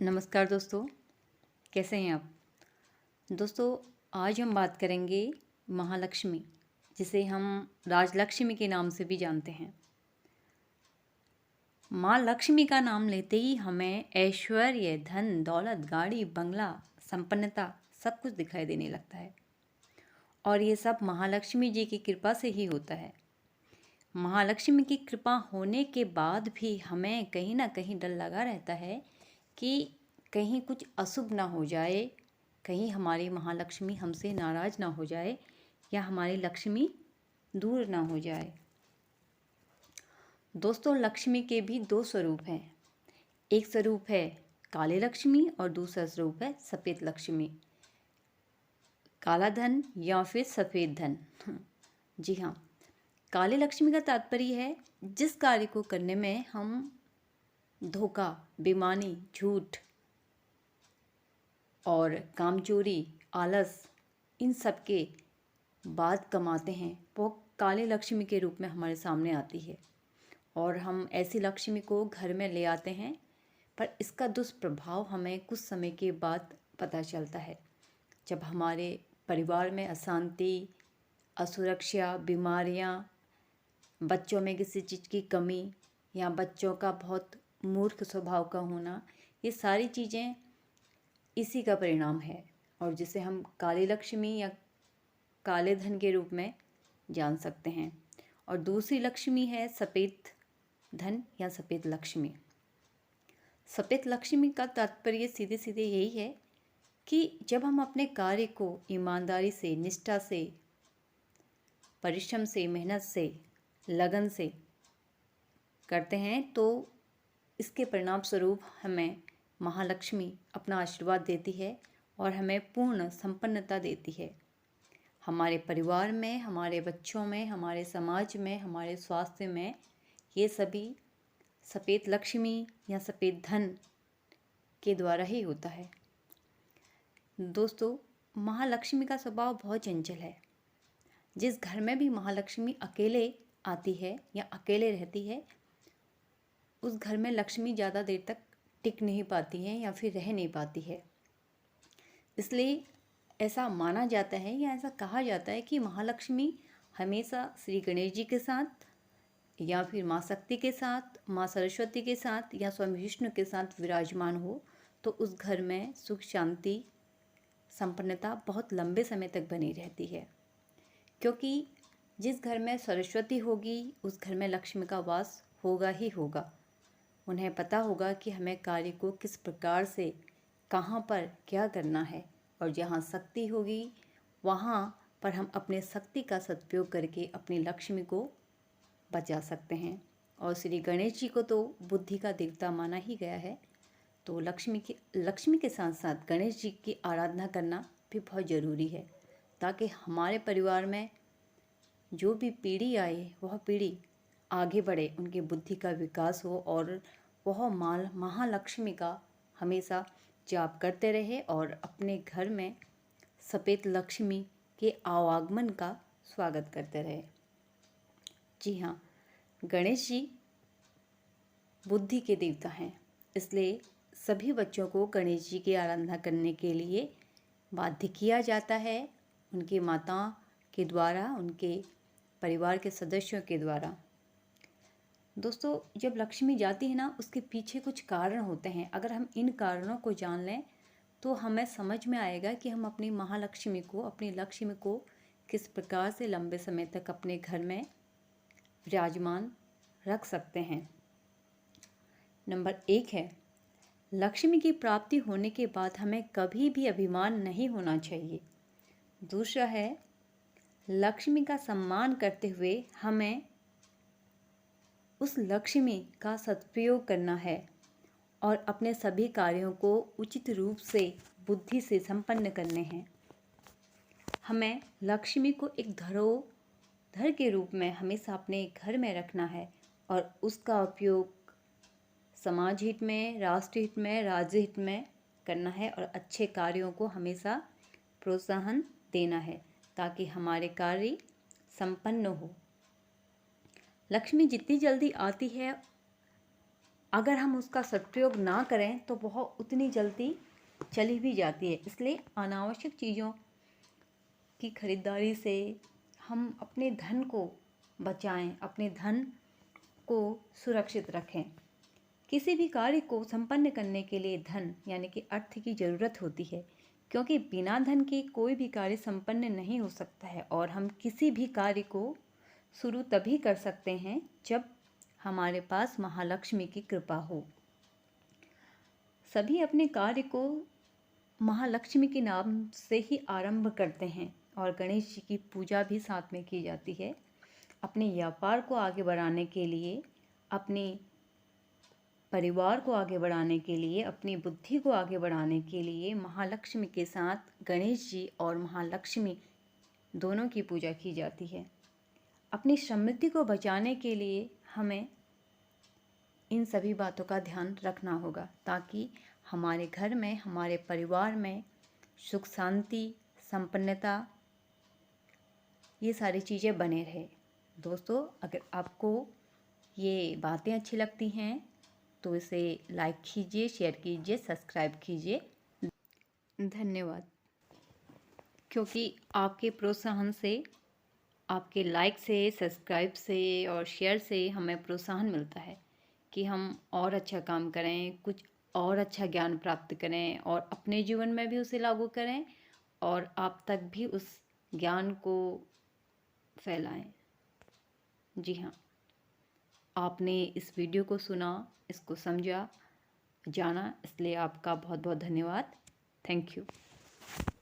नमस्कार दोस्तों, कैसे हैं आप? दोस्तों, आज हम बात करेंगे महालक्ष्मी, जिसे हम राजलक्ष्मी के नाम से भी जानते हैं। माँ लक्ष्मी का नाम लेते ही हमें ऐश्वर्य, धन, दौलत, गाड़ी, बंगला, संपन्नता सब कुछ दिखाई देने लगता है। और ये सब महालक्ष्मी जी की कृपा से ही होता है। महालक्ष्मी की कृपा होने के बाद भी हमें कहीं ना कहीं डर लगा रहता है कि कहीं कुछ अशुभ ना हो जाए, कहीं हमारी महालक्ष्मी हमसे नाराज़ ना हो जाए या हमारी लक्ष्मी दूर ना हो जाए। दोस्तों, लक्ष्मी के भी दो स्वरूप हैं। एक स्वरूप है काले लक्ष्मी और दूसरा स्वरूप है सफ़ेद लक्ष्मी। काला धन या फिर सफ़ेद धन। जी हाँ, काले लक्ष्मी का तात्पर्य है जिस कार्य को करने में हम धोखा, बेईमानी, झूठ और कामचोरी, आलस इन सब के बाद कमाते हैं, वो काले लक्ष्मी के रूप में हमारे सामने आती है और हम ऐसी लक्ष्मी को घर में ले आते हैं। पर इसका दुष्प्रभाव हमें कुछ समय के बाद पता चलता है, जब हमारे परिवार में अशांति, असुरक्षा, बीमारियां, बच्चों में किसी चीज़ की कमी या बच्चों का बहुत मूर्ख स्वभाव का होना, ये सारी चीज़ें इसी का परिणाम है और जिसे हम काली लक्ष्मी या काले धन के रूप में जान सकते हैं। और दूसरी लक्ष्मी है सफ़ेद धन या सफ़ेद लक्ष्मी। सफ़ेद लक्ष्मी का तात्पर्य सीधे सीधे यही है कि जब हम अपने कार्य को ईमानदारी से, निष्ठा से, परिश्रम से, मेहनत से, लगन से करते हैं तो इसके परिणाम स्वरूप हमें महालक्ष्मी अपना आशीर्वाद देती है और हमें पूर्ण संपन्नता देती है। हमारे परिवार में, हमारे बच्चों में, हमारे समाज में, हमारे स्वास्थ्य में, ये सभी सफ़ेद लक्ष्मी या सफ़ेद धन के द्वारा ही होता है। दोस्तों, महालक्ष्मी का स्वभाव बहुत चंचल है। जिस घर में भी महालक्ष्मी अकेले आती है या अकेले रहती है, उस घर में लक्ष्मी ज़्यादा देर तक टिक नहीं पाती है या फिर रह नहीं पाती है। इसलिए ऐसा माना जाता है या ऐसा कहा जाता है कि महालक्ष्मी हमेशा श्री गणेश जी के साथ या फिर माँ शक्ति के साथ, माँ सरस्वती के साथ या स्वामी विष्णु के साथ विराजमान हो तो उस घर में सुख, शांति, संपन्नता बहुत लंबे समय तक बनी रहती है। क्योंकि जिस घर में सरस्वती होगी उस घर में लक्ष्मी का वास होगा ही होगा। उन्हें पता होगा कि हमें कार्य को किस प्रकार से, कहाँ पर क्या करना है, और जहाँ शक्ति होगी वहाँ पर हम अपने शक्ति का सदुपयोग करके अपनी लक्ष्मी को बचा सकते हैं। और श्री गणेश जी को तो बुद्धि का देवता माना ही गया है, तो लक्ष्मी के साथ साथ गणेश जी की आराधना करना भी बहुत ज़रूरी है, ताकि हमारे परिवार में जो भी पीढ़ी आए वह पीढ़ी आगे बढ़े, उनकी बुद्धि का विकास हो और वह महालक्ष्मी का हमेशा जाप करते रहे और अपने घर में सफ़ेद लक्ष्मी के आवागमन का स्वागत करते रहे। जी हाँ, गणेश जी बुद्धि के देवता हैं, इसलिए सभी बच्चों को गणेश जी की आराधना करने के लिए बाध्य किया जाता है, उनकी माता के द्वारा, उनके परिवार के सदस्यों के द्वारा। दोस्तों, जब लक्ष्मी जाती है ना, उसके पीछे कुछ कारण होते हैं। अगर हम इन कारणों को जान लें तो हमें समझ में आएगा कि हम अपनी महालक्ष्मी को, अपनी लक्ष्मी को किस प्रकार से लंबे समय तक अपने घर में विराजमान रख सकते हैं। नंबर 1 है, लक्ष्मी की प्राप्ति होने के बाद हमें कभी भी अभिमान नहीं होना चाहिए। दूसरा है, लक्ष्मी का सम्मान करते हुए हमें उस लक्ष्मी का सदुपयोग करना है और अपने सभी कार्यों को उचित रूप से, बुद्धि से संपन्न करने हैं। हमें लक्ष्मी को एक धरोहर के रूप में हमेशा अपने घर में रखना है और उसका उपयोग समाज हित में, राष्ट्र हित में, राज्य हित में करना है और अच्छे कार्यों को हमेशा प्रोत्साहन देना है ताकि हमारे कार्य संपन्न हो। लक्ष्मी जितनी जल्दी आती है अगर हम उसका सदुपयोग ना करें तो वह उतनी जल्दी चली भी जाती है। इसलिए अनावश्यक चीज़ों की खरीदारी से हम अपने धन को बचाएं, अपने धन को सुरक्षित रखें। किसी भी कार्य को संपन्न करने के लिए धन यानी कि अर्थ की ज़रूरत होती है, क्योंकि बिना धन के कोई भी कार्य संपन्न नहीं हो सकता है। और हम किसी भी कार्य को शुरू तभी कर सकते हैं जब हमारे पास महालक्ष्मी की कृपा हो। सभी अपने कार्य को महालक्ष्मी के नाम से ही आरंभ करते हैं और गणेश जी की पूजा भी साथ में की जाती है। अपने व्यापार को आगे बढ़ाने के लिए, अपने परिवार को आगे बढ़ाने के लिए, अपनी बुद्धि को आगे बढ़ाने के लिए महालक्ष्मी के साथ गणेश जी और महालक्ष्मी दोनों की पूजा की जाती है। अपनी समृद्धि को बचाने के लिए हमें इन सभी बातों का ध्यान रखना होगा, ताकि हमारे घर में, हमारे परिवार में सुख शांति, संपन्नता, ये सारी चीज़ें बने रहे। दोस्तों, अगर आपको ये बातें अच्छी लगती हैं तो इसे लाइक कीजिए, शेयर कीजिए, सब्सक्राइब कीजिए। धन्यवाद। क्योंकि आपके प्रोत्साहन से, आपके लाइक से, सब्सक्राइब से और शेयर से हमें प्रोत्साहन मिलता है कि हम और अच्छा काम करें, कुछ और अच्छा ज्ञान प्राप्त करें और अपने जीवन में भी उसे लागू करें और आप तक भी उस ज्ञान को फैलाएं। जी हाँ, आपने इस वीडियो को सुना, इसको समझा, जाना, इसलिए आपका बहुत बहुत धन्यवाद। Thank you.